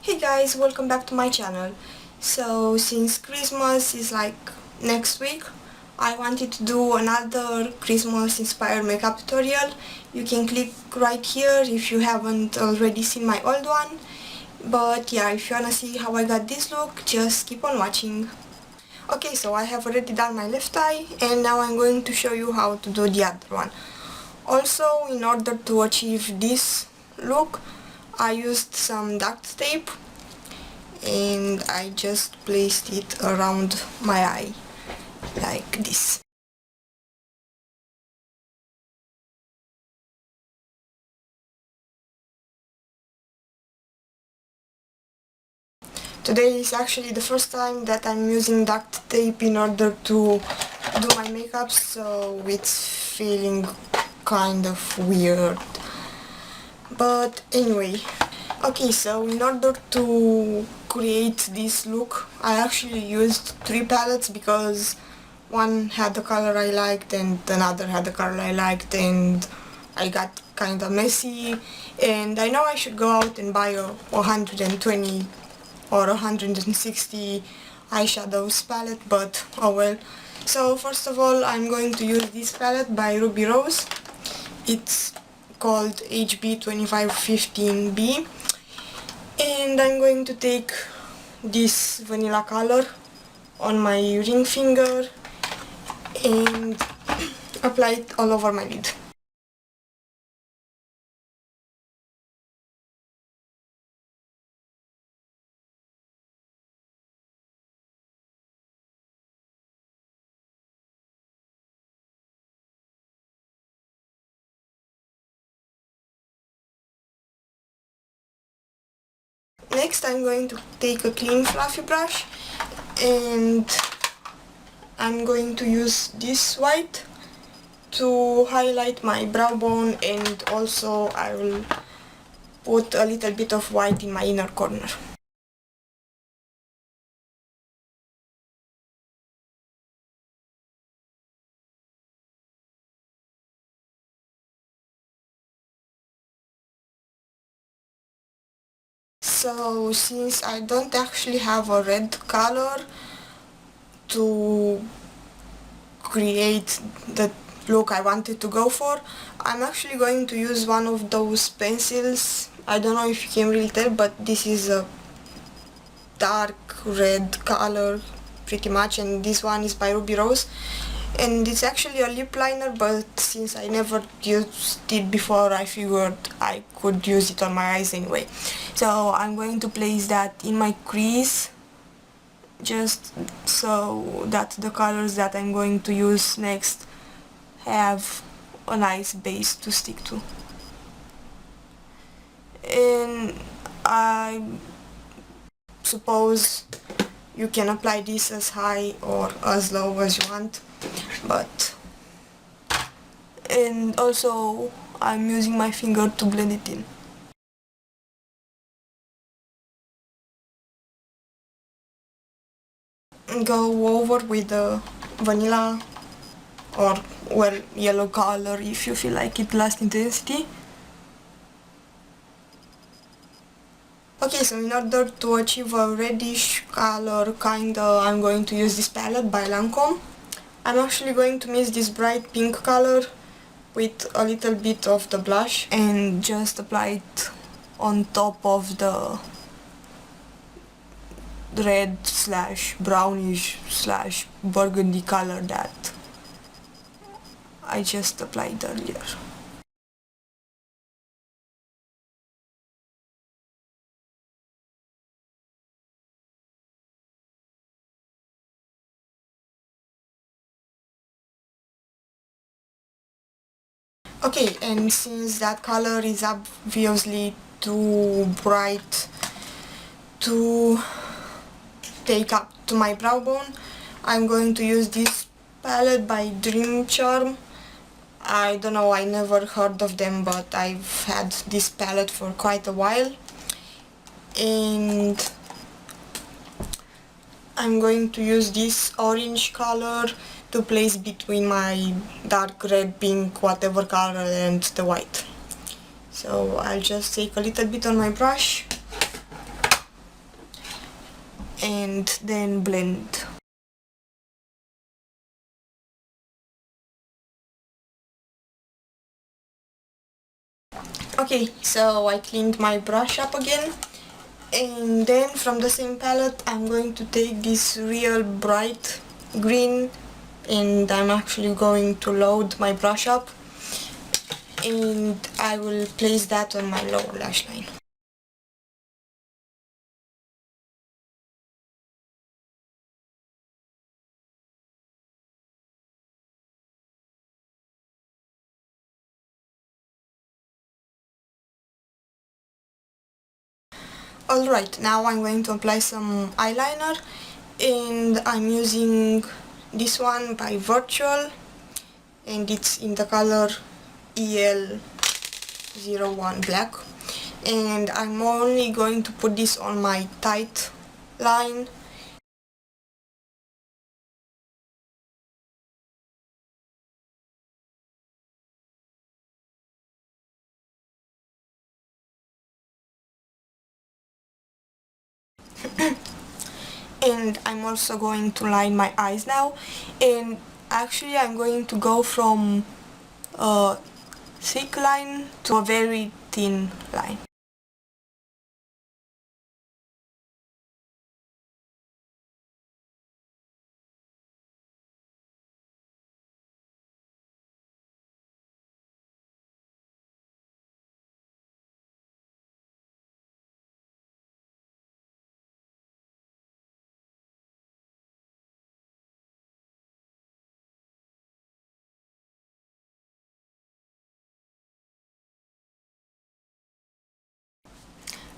Hey guys, welcome back to my channel. So since Christmas is like next week, I wanted to do another Christmas inspired makeup tutorial. You can click right here if you haven't already seen my old one. But yeah, if you wanna see how I got this look, just keep on watching. Okay, so I have already done my left eye and now I'm going to show you how to do the other one. Also, in order to achieve this look, I used some duct tape and I just placed it around my eye like this. Today is actually the first time that I'm using duct tape in order to do my makeup, so it's feeling kind of weird. But anyway, okay, so in order to create this look, I actually used 3 palettes because one had the color I liked and another had the color I liked, and I got kinda messy, and I know I should go out and buy a 120 or 160 eyeshadows palette, but oh well. So first of all, I'm going to use this palette by Ruby Rose. It's called HB2515B, and I'm going to take this vanilla color on my ring finger and apply it all over my lid. Next, I'm going to take a clean fluffy brush and I'm going to use this white to highlight my brow bone, and also I will put a little bit of white in my inner corner. So since I don't actually have a red color to create the look I wanted to go for, I'm actually going to use one of those pencils. I don't know if you can really tell, but this is a dark red color pretty much, and this one is by Ruby Rose, and it's actually a lip liner, but since I never used it before, I figured I could use it on my eyes anyway. So I'm going to place that in my crease, just so that the colors that I'm going to use next have a nice base to stick to. And I suppose you can apply this as high or as low as you want, but and also I'm using my finger to blend it in. Go over with the vanilla or well, yellow color if you feel like it last intensity. Okay, so in order to achieve a reddish color kinda, I'm going to use this palette by Lancome. I'm actually going to mix this bright pink color with a little bit of the blush and just apply it on top of the red slash brownish slash burgundy color that I just applied earlier. Okay, and since that color is obviously too bright to take up to my brow bone, I'm going to use this palette by Dream Charm. I don't know, I never heard of them, but I've had this palette for quite a while, and I'm going to use this orange color to place between my dark red, pink, whatever color, and the white. So I'll just take a little bit on my brush and then blend. Okay, so I cleaned my brush up again, and then from the same palette I'm going to take this real bright green, and I'm actually going to load my brush up, and I will place that on my lower lash line. Alright, now I'm going to apply some eyeliner, and I'm using this one by Virtual, and it's in the color EL01 black, and I'm only going to put this on my tight line. And I'm also going to line my eyes now, and actually I'm going to go from a thick line to a very thin line.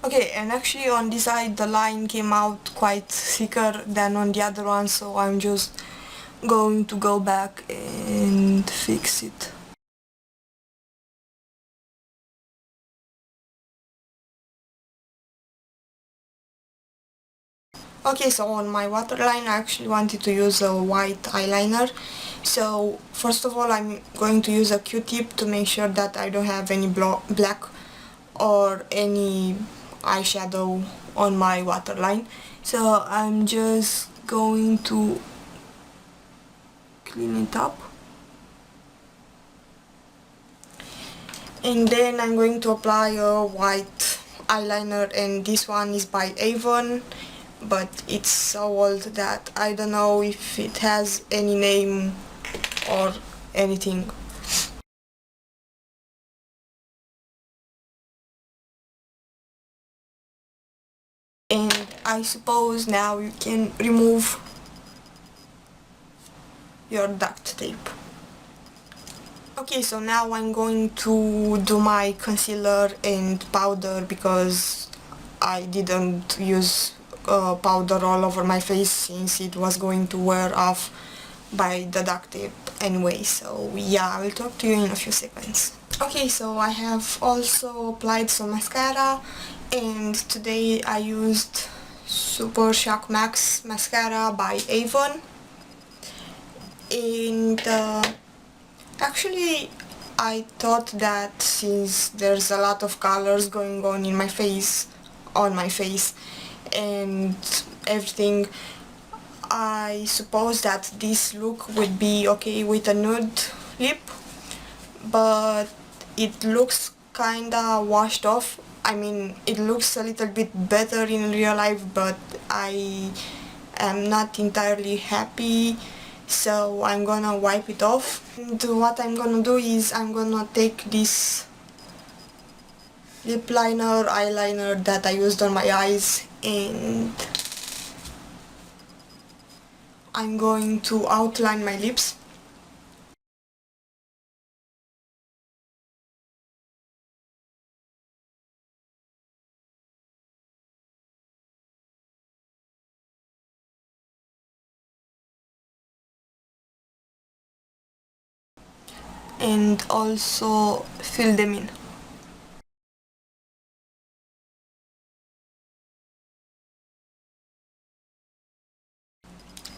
Okay, and actually on this side the line came out quite thicker than on the other one, so I'm just going to go back and fix it. Okay, so on my waterline I actually wanted to use a white eyeliner. So first of all I'm going to use a Q-tip to make sure that I don't have any black or any eyeshadow on my waterline. So I'm just going to clean it up. And then I'm going to apply a white eyeliner, and this one is by Avon, but it's so old that I don't know if it has any name or anything. And I suppose now you can remove your duct tape. Okay, so now I'm going to do my concealer and powder, because I didn't use powder all over my face since it was going to wear off by the duct tape anyway. So yeah, I will talk to you in a few seconds. Okay, so I have also applied some mascara, and today I used SuperShock Max mascara by Avon, and actually I thought that since there's a lot of colors going on in my face, and everything, I suppose that this look would be okay with a nude lip, but it looks kinda washed off. I mean, it looks a little bit better in real life, but I am not entirely happy, so I'm gonna wipe it off. And what I'm gonna do is I'm gonna take this lip liner, eyeliner that I used on my eyes, and I'm going to outline my lips. And also fill them in.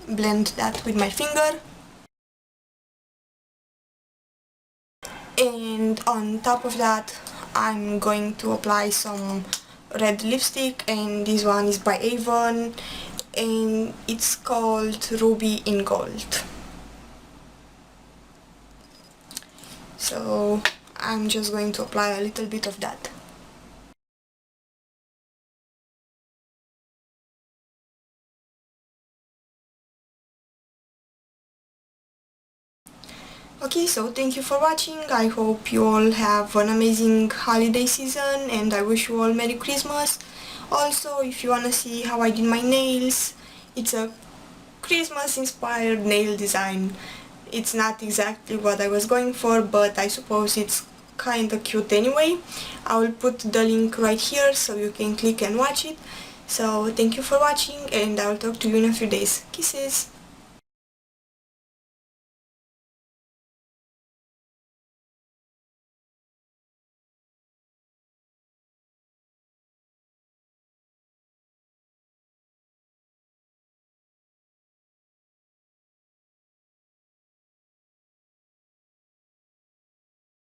Blend that with my finger. And on top of that I'm going to apply some red lipstick, and this one is by Avon, and it's called Ruby in Gold. So I'm just going to apply a little bit of that. Okay, so thank you for watching. I hope you all have an amazing holiday season and I wish you all Merry Christmas. Also, if you wanna see how I did my nails, it's a Christmas inspired nail design. It's not exactly what I was going for, but I suppose it's kinda cute anyway. I will put the link right here so you can click and watch it. So thank you for watching and I will talk to you in a few days. Kisses!